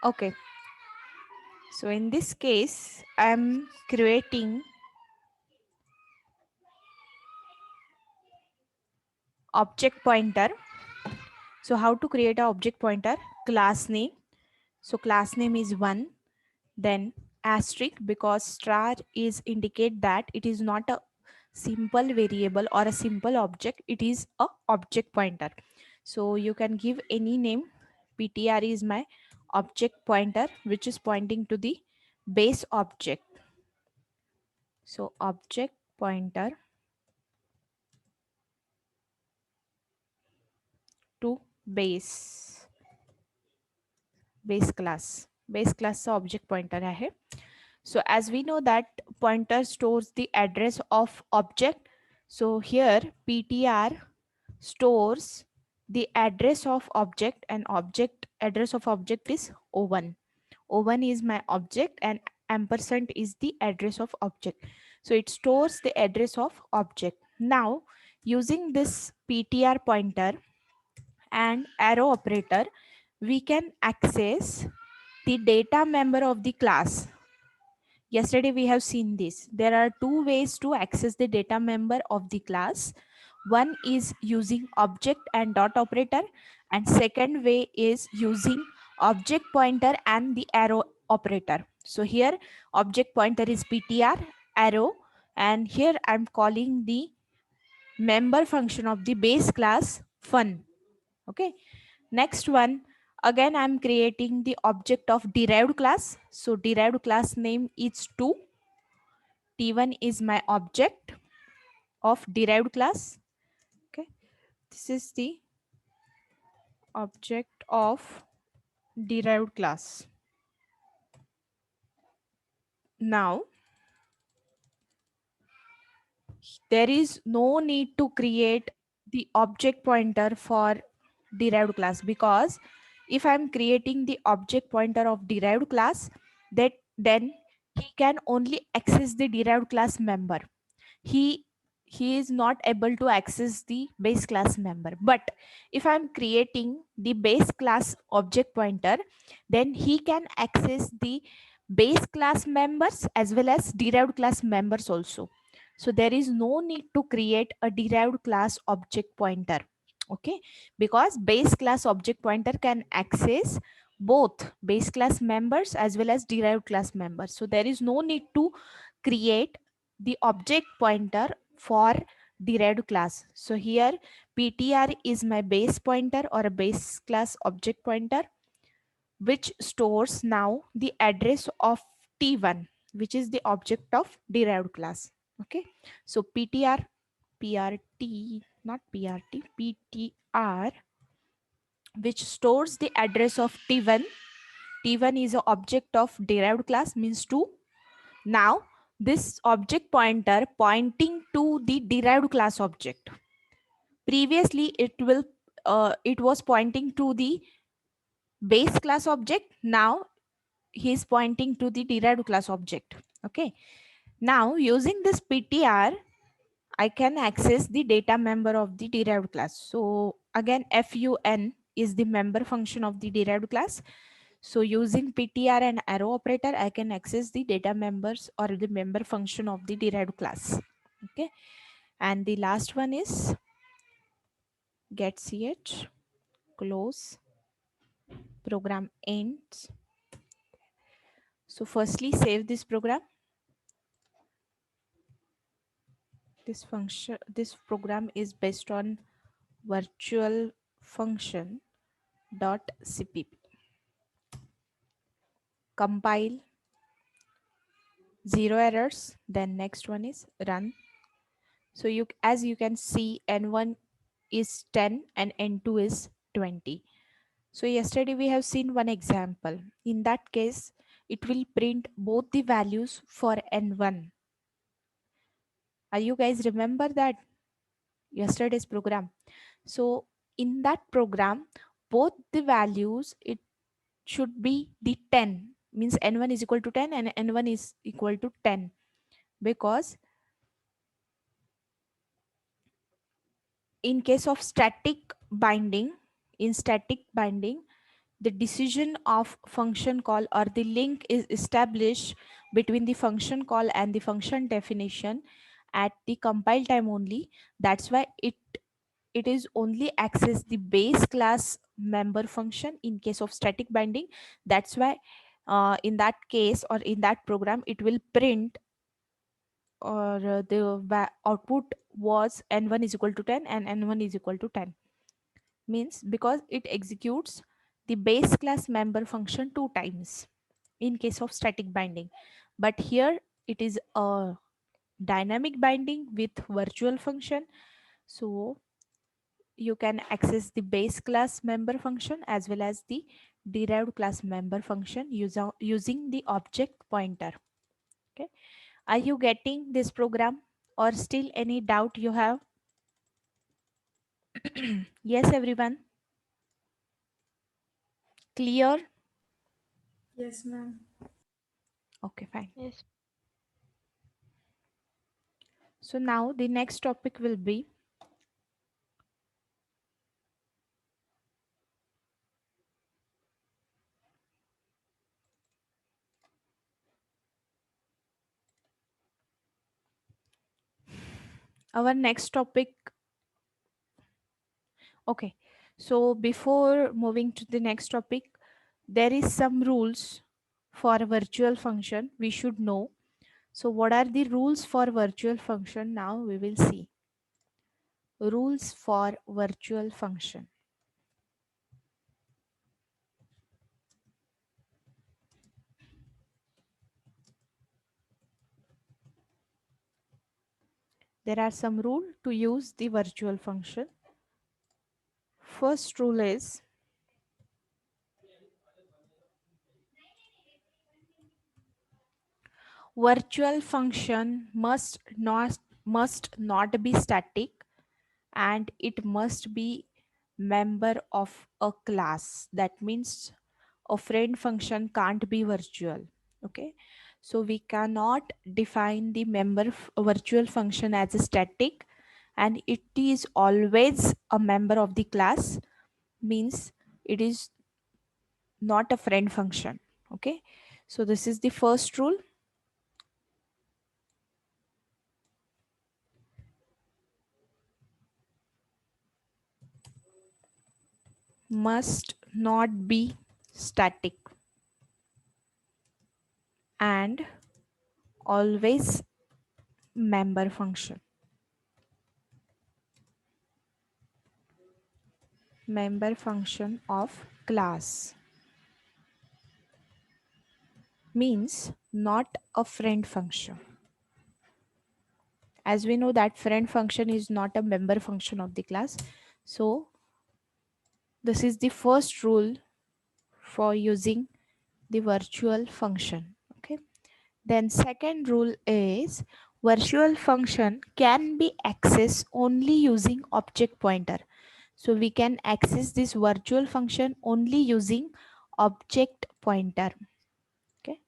Okay, so in this case, I'm creating object pointer. So how to create a object pointer? Class name. So class name is one, then asterisk, because star is indicate that it is not a simple variable or a simple object, it is a object pointer. So you can give any name. Ptr is my object pointer which is pointing to the base object. So object pointer to base base class चा object pointer आहे. So as we know that pointer stores the address of object. So here ptr stores the address of object, and object address of object is o1. O1 is my object and ampersand is the address of object. So it stores the address of object. Now using this ptr pointer and arrow operator, we can access the data member of the class. Yesterday we have seen this. There are two ways to access the data member of the class. One is using object and dot operator, and second way is using object pointer and the arrow operator. So here object pointer is ptr arrow, and here I'm calling the member function of the base class fun. Okay, next one, again I'm creating the object of derived class. So derived class name is 2. T1 is my object of derived class. Okay, this is the object of derived class. Now there is no need to create the object pointer for derived class, because if I'm creating the object pointer of derived class, that then he can only access the derived class member. He is not able to access the base class member. But if I'm creating the base class object pointer, then he can access the base class members as well as derived class members also. So there is no need to create a derived class object pointer. Okay, because base class object pointer can access both base class members as well as derived class members. So there is no need to create the object pointer for derived class. So here ptr is my base pointer or a base class object pointer which stores now the address of t1, which is the object of derived class. Okay, so prt, not prt, ptr, which stores the address of t1. T1 is an object of derived class, means 2. Now this object pointer pointing to the derived class object. Previously it was pointing to the base class object. Now he is pointing to the derived class object. Okay, now using this ptr I can access the data member of the derived class. So again fun is the member function of the derived class. So using ptr and arrow operator, I can access the data members or the member function of the derived class. Okay, and the last one is get ch, close, program ends. So firstly save this program. This program is based on virtual function dot cpp. Compile, 0 errors, then next one is run. So you, as you can see, n1 is 10 and n2 is 20. So yesterday we have seen one example. In that case, it will print both the values for n1. Are you guys remember that yesterday's program? So in that program, both the values, it should be the 10, means n1 is equal to 10 and n1 is equal to 10, because in case of static binding, in static binding, the decision of function call or the link is established between the function call and the function definition at the compile time only. That's why it is only access the base class member function in case of static binding. That's why in that case or in that program it will print or output was n1 is equal to 10 and n1 is equal to 10, means because it executes the base class member function two times in case of static binding. But here it is a dynamic binding with virtual function, so you can access the base class member function as well as the derived class member function using the object pointer. Okay, are you getting this program or still any doubt you have? Yes, everyone, clear? Yes, ma'am. Okay, fine. Yes. So now the next topic will be our next topic. Okay, so before moving to the next topic, there is some rules for a virtual function we should know. So what are the rules for virtual function? Now we will see rules for virtual function. There are some rule to use the virtual function. First rule is virtual function must not be static, and it must be member of a class. That means a friend function can't be virtual. Okay, so we cannot define the virtual function as a static, and it is always a member of the class, means it is not a friend function. Okay, so this is the first rule. Must not be static and always member function. Member function of class means not a friend function. As we know that friend function is not a member function of the class, so this is the first rule for using the virtual function. Okay, then second rule is virtual function can be accessed only using object pointer. So we can access this virtual function only using object pointer. Okay,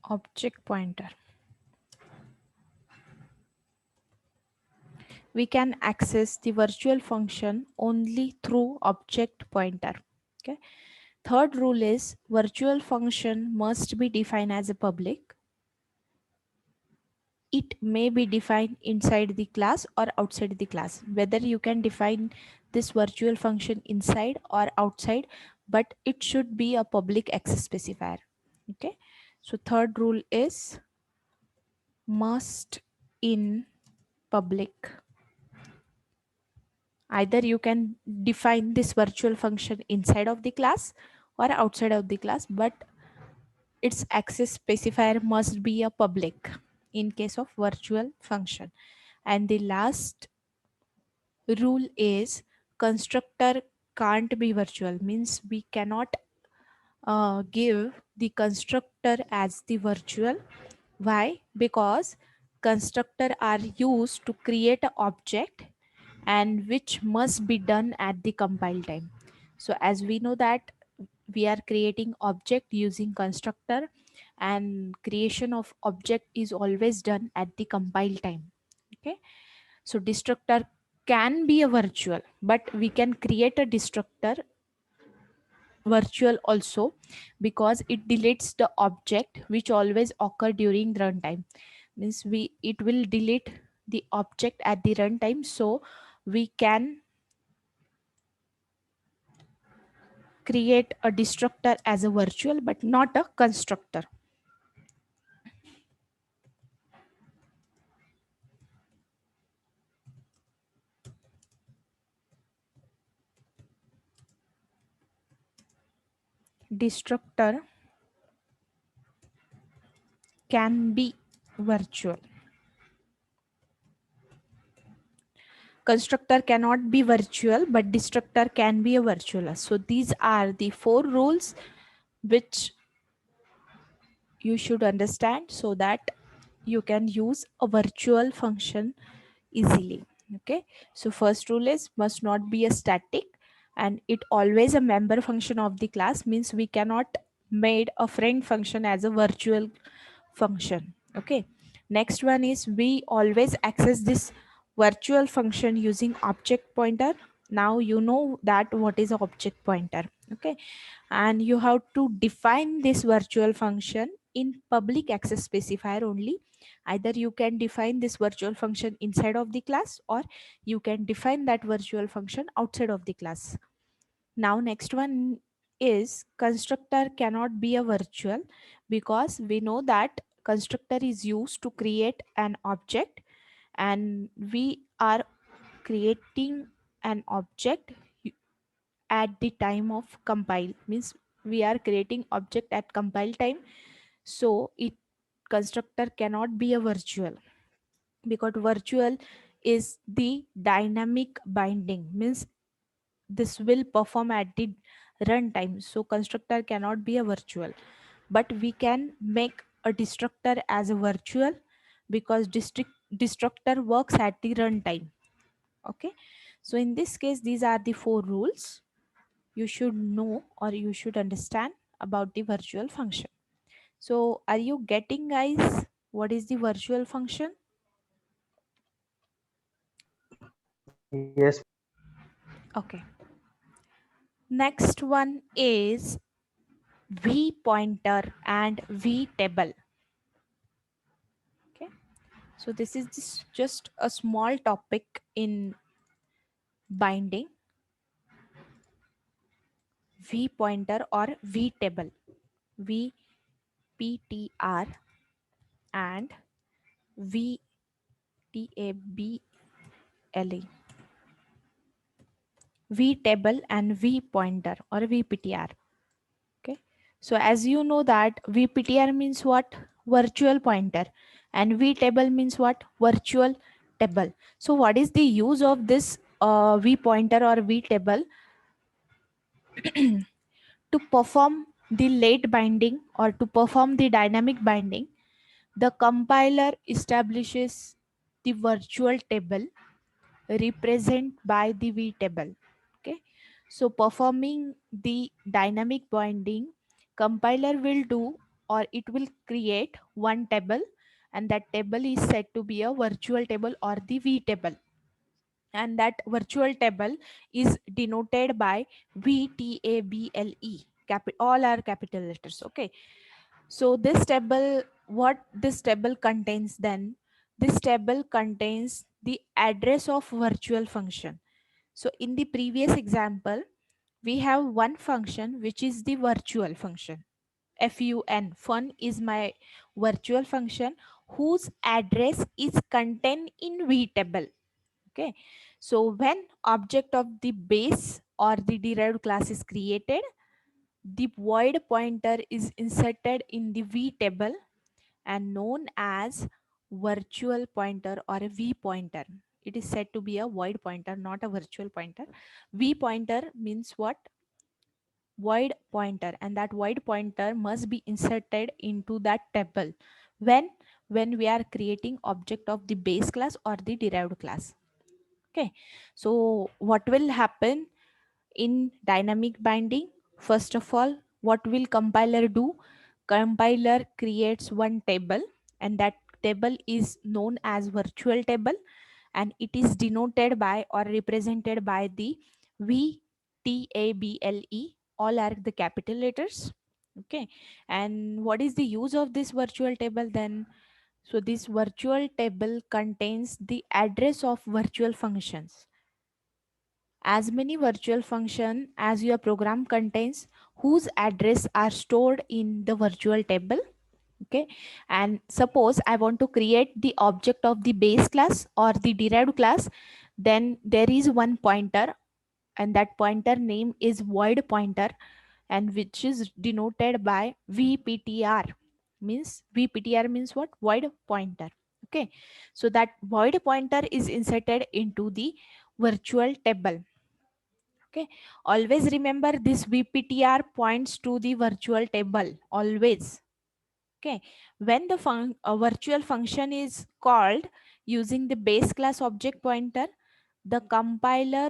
object pointer. We can access the virtual function only through object pointer. Okay, third rule is virtual function must be defined as a public. It may be defined inside the class or outside the class, whether you can define this virtual function inside or outside, but it should be a public access specifier. Okay, so third rule is must in public. Either you can define this virtual function inside of the class or outside of the class, but its access specifier must be a public in case of virtual function. And the last rule is constructor can't be virtual, means we cannot give the constructor as the virtual. Why? Because constructor are used to create an object and which must be done at the compile time. So as we know that we are creating object using constructor, and creation of object is always done at the compile time. Okay, so destructor can be a virtual, but we can create a destructor virtual also, because it deletes the object which always occur during runtime. Means we it will delete the object at the runtime, so we can create a destructor as a virtual but not a constructor. Destructor can be virtual. Constructor cannot be virtual, but destructor can be a virtual. So these are the four rules which you should understand, so that you can use a virtual function easily. Okay, so first rule is must not be a static, and it always a member function of the class, means we cannot made a friend function as a virtual function. Okay, next one is we always access this virtual function using object pointer. Now you know that what is a object pointer. Okay, and you have to define this virtual function in public access specifier only. Either you can define this virtual function inside of the class, or you can define that virtual function outside of the class. Now next one is constructor cannot be a virtual, because we know that constructor is used to create an object, and we are creating an object at the time of compile, means we are creating object at compile time. So it constructor cannot be a virtual, because virtual is the dynamic binding, means this will perform at the runtime. So constructor cannot be a virtual, but we can make a destructor as a virtual, because destructor works at the runtime. Okay, so in this case these are the four rules you should know or you should understand about the virtual function. So are you getting, guys, what is the virtual function? Yes. Okay, next one is v pointer and v table. Okay, so this is just a small topic in binding. V pointer or v table, v ptr and v table, v table and v pointer or vptr. Okay, so as you know that vptr means what? Virtual pointer, and v table means what? Virtual table. So what is the use of this v pointer or v table? To perform the late binding or to perform the dynamic binding, the compiler establishes the virtual table represent by the v table. Okay, so performing the dynamic binding, compiler will do or it will create one table, and that table is said to be a virtual table or the v table, and that virtual table is denoted by vtable. All are capital letters. Okay, so this table, what this table contains then? This table contains the address of virtual function. So in the previous example, we have one function which is the virtual function. Fun is my virtual function whose address is contained in v table. Okay, so when object of the base or the derived class is created, the void pointer is inserted in the v table and known as virtual pointer or a v pointer. it is said to be a void pointer, not a virtual pointer. V pointer means what? Void pointer, and that void pointer must be inserted into that table when we are creating object of the base class or the derived class. Okay, so what will happen in dynamic binding? First of all, what will compiler do? Compiler creates one table, and that table is known as virtual table, and it is denoted by or represented by the VTABLE. All are the capital letters. Okay, and what is the use of this virtual table then? So this virtual table contains the address of virtual functions. As many virtual function as your program contains, whose address are stored in the virtual table. Okay, and suppose I want to create the object of the base class or the derived class, then there is one pointer, and that pointer name is void pointer, and which is denoted by VPTR. Means VPTR means what? Void pointer. Okay, so that void pointer is inserted into the virtual table. Okay, always remember this VPTR points to the virtual table, always. Okay, when the virtual function is called using the base class object pointer, the compiler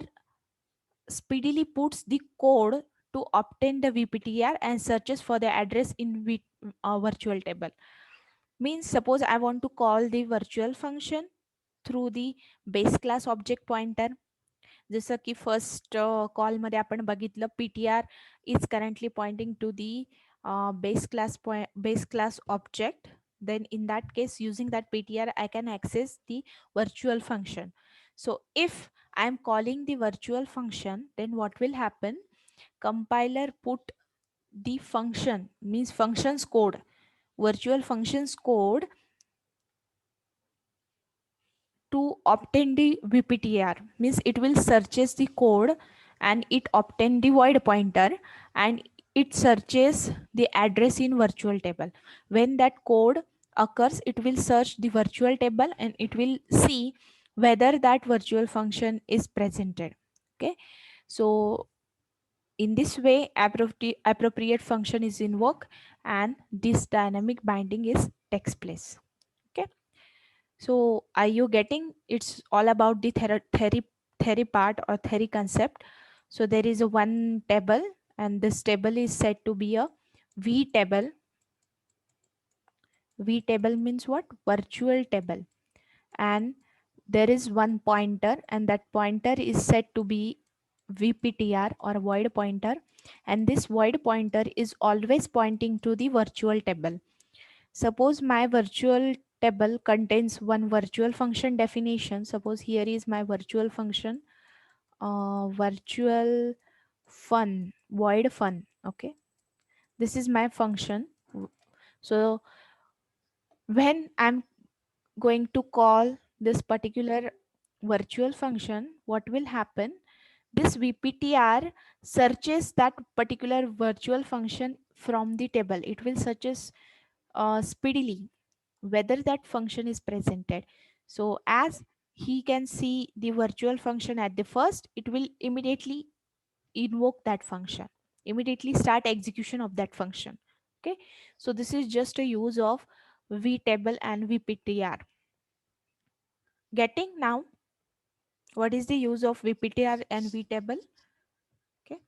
speedily puts the code to obtain the VPTR and searches for the address in virtual table. Means suppose I want to call the virtual function through the base class object pointer. जसं की first कॉलमध्ये आपण बघितलं PTR is currently pointing to the base class object. Then in that case, using that PTR, I can access the virtual function. So if I am calling the virtual function, then what will happen? Compiler put the function, means functions code, virtual functions code to obtain the VPTR. Means it will searches the code and it obtain the void pointer, and it searches the address in virtual table. When that code occurs, it will search the virtual table and it will see whether that virtual function is presented. Okay, so in this way appropriate function is invoked and this dynamic binding is takes place. Okay, so are you getting? It's all about the theory part or theory concept. So there is a one table, and this table is said to be a V table. V table means what? Virtual table. And there is one pointer, and that pointer is said to be VPTR or void pointer. And this void pointer is always pointing to the virtual table. Suppose my virtual table contains one virtual function definition. Suppose here is my virtual function, virtual fun, void fun. Okay, this is my function. So when I'm going to call this particular virtual function, what will happen? This VPTR searches that particular virtual function from the table. It will searches speedily whether that function is presented. So as he can see the virtual function at the first, it will immediately invoke that function, immediately start execution of that function. Okay, so this is just a use of vtable and vptr. Getting now what is the use of vptr and vtable? Okay,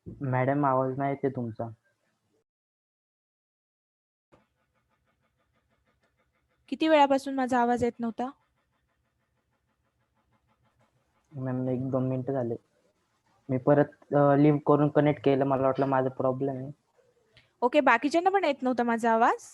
madam आवाज नाही येते तुमचा. किती वेळापासून माझा आवाज येत नव्हता? Ma'am 1-2 मिनिटं झाले. मी परत लिंक करून कनेक्ट केलं. मला वाटलं माझा प्रॉब्लेम आहे. ओके, बाकीच्यांना पण येत नव्हता माझा आवाज?